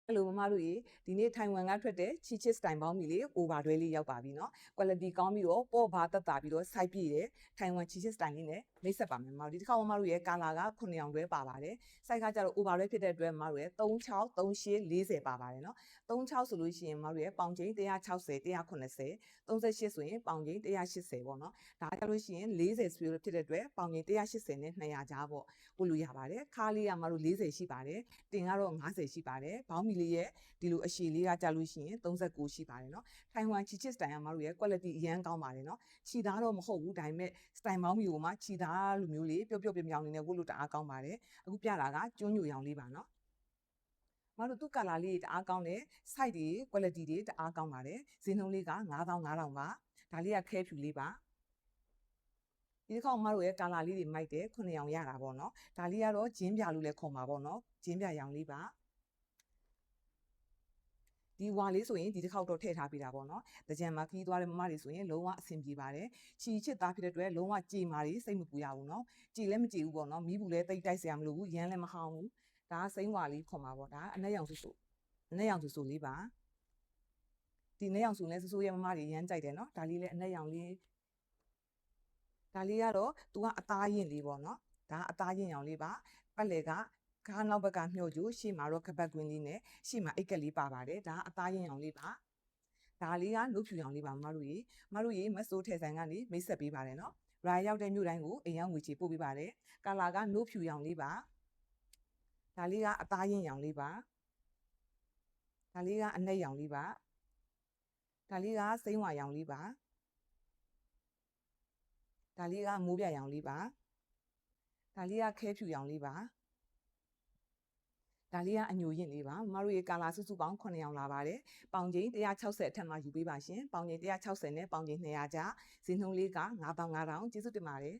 အဲ့လိုမမတို့ရေဒီနေ့ထိုင်ဝမ်ကထွက်တဲ့ချီချစ်စတိုင်ပေါင်းမီလေး over တွဲလေးရောက်ပါပြီเนาะ quality ကောင်းပြီးတော့ပေါ်ဘာတက်တာပြီးတော့ site ပြည့်တယ်ထိုင်ဝမ်ချီချစ်စတိုင်လေးနဲ့မိတ်ဆက်ပါမယ်မမတို့ဒီတစ်ခါမမတို့ရဲ့ color က9ရောင်တွဲပါပါတယ် site ကကြတော့ over တွဲဖြစ်တဲ့အတွက်မမတို့ရဲ့36 38 40ပါပါတယ်เนาะ36ဆိုလို့ရှိရင်မမတို့ရဲ့ပေါင်ချိန်160 180 38ဆိုရင်ပေါင်ချိန်180ပေါ့เนาะဒါကြလို့ရှိရင်40ဆိုဖြစ်တဲ့အတွက်ပေါင်ချိန်180နဲ့200ကြားပေါ့ပို့လို့ရပါတယ်ခါးလေးကမမတို့40ရှိပါတယ်တင်ကတော့50ရှိပါတယ်ဘောင်းမီလေးရဲ့ဒီလိုအရှည်လေးကကြာလို့ရှိရင်39ရှိပါတယ်เนาะထိုင်ဝမ်ချီချစ်စတိုင်ကမတို့ရဲ့ quality အရန်ကောင်းပါတယ်เนาะခြီသားတော့မဟုတ်ဘူးဒါပေမဲ့စတိုင်ပေါင်းမီကိုမှခြီသားလိုမျိုးလေးပျော့ပျော့ပြောင်ပြောင်လေးနဲ့ဝတ်လို့တအားကောင်းပါတယ်အခုပြတာကကျွန်းညိုရောင်လေးပါเนาะမတို့သူ့ color လေးတအားကောင်းတယ် site တွေ quality တွေတအားကောင်းပါတယ်ဈေးနှုန်းလေးက9500ပါဒါလေးကခဲဖြူလေးပါဒီတစ်ခါမတို့ရဲ့ color လေးတွေမိုက်တယ်9ရောင်ရတာပေါ့เนาะဒါလေးကတော့ဂျင်းပြလို့လည်းခေါ်မှာပေါ့เนาะဂျင်းပြရောင်လေးပါဒီဝါလေးဆိုရင်ဒီတစ်ခေါက်တော့ထည့်ထားပေးတာပေါ့နော်။တကြံမှာခီးသွားတဲ့မမတွေဆိုရင်လုံးဝအဆင်ပြေပါတယ်။ချီချစ်သားဖြစ်တဲ့အတွက်လုံးဝကြေမာတွေစိတ်မပူရဘူးနော်။ကြေလည်းမကြေဘူးပေါ့နော်။မီးဘူးလည်းတိတ်တိုက်စရာမလိုဘူး။ရမ်းလည်းမဟောင်းဘူး။ဒါကစိမ့်ဝါလေးခေါ်မှာပေါ့။ဒါအနက်ရောင်စုအနက်ရောင်စုလေးပါ။ဒီနက်ရောင်စုနဲ့စိုးရဲ့မမတွေရမ်းကြိုက်တယ်နော်။ဒါလေးလည်းအနက်ရောင်လေးဒါလေးကတော့သူကအသားရင်လေးပေါ့နော်။ဒါအသားရင်ရောင်လေးပါ။ပတ်လေကကားနောက်ဘက်ကမျှော့ကြိုးရှေ့မှာတော့ကပတ်ကွင်းလေးနဲ့ရှေ့မှာအိတ်ကက်လေးပါပါတယ်ဒါအသားရင်ရောင်လေးပါဒါလေးကနှုတ်ဖြူရောင်လေးပါမတို့ရေမတ်ဆိုးထဲဆိုင်ကနေမိတ်ဆက်ပေးပါတယ်နော်ရာရောက်တဲ့မြို့တိုင်းကိုအိမ်ရောက်ငွေချေပို့ပေးပါတယ်ကာလာကနှုတ်ဖြူရောင်လေးပါဒါလေးကအသားရင်ရောင်လေးပါဒါလေးကအနက်ရောင်လေးပါဒါလေးကစိမ့်ဝါရောင်လေးပါဒါလေးကမိုးပြရောင်လေးပါဒါလေးကခဲဖြူရောင်လေးပါဒါလေးကအညိုရင်လေးပါမမတို့ရေကာလာစုစုပေါင်း9ရောင်လာပါတယ်ပေါင်ချိန်160အထက်မှာယူပေးပါရှင်ပေါင်ချိန်160နဲ့ပေါင်ချိန်200ကြားဈေးနှုန်းလေးက9500ကျေးဇူးတင်ပါတယ်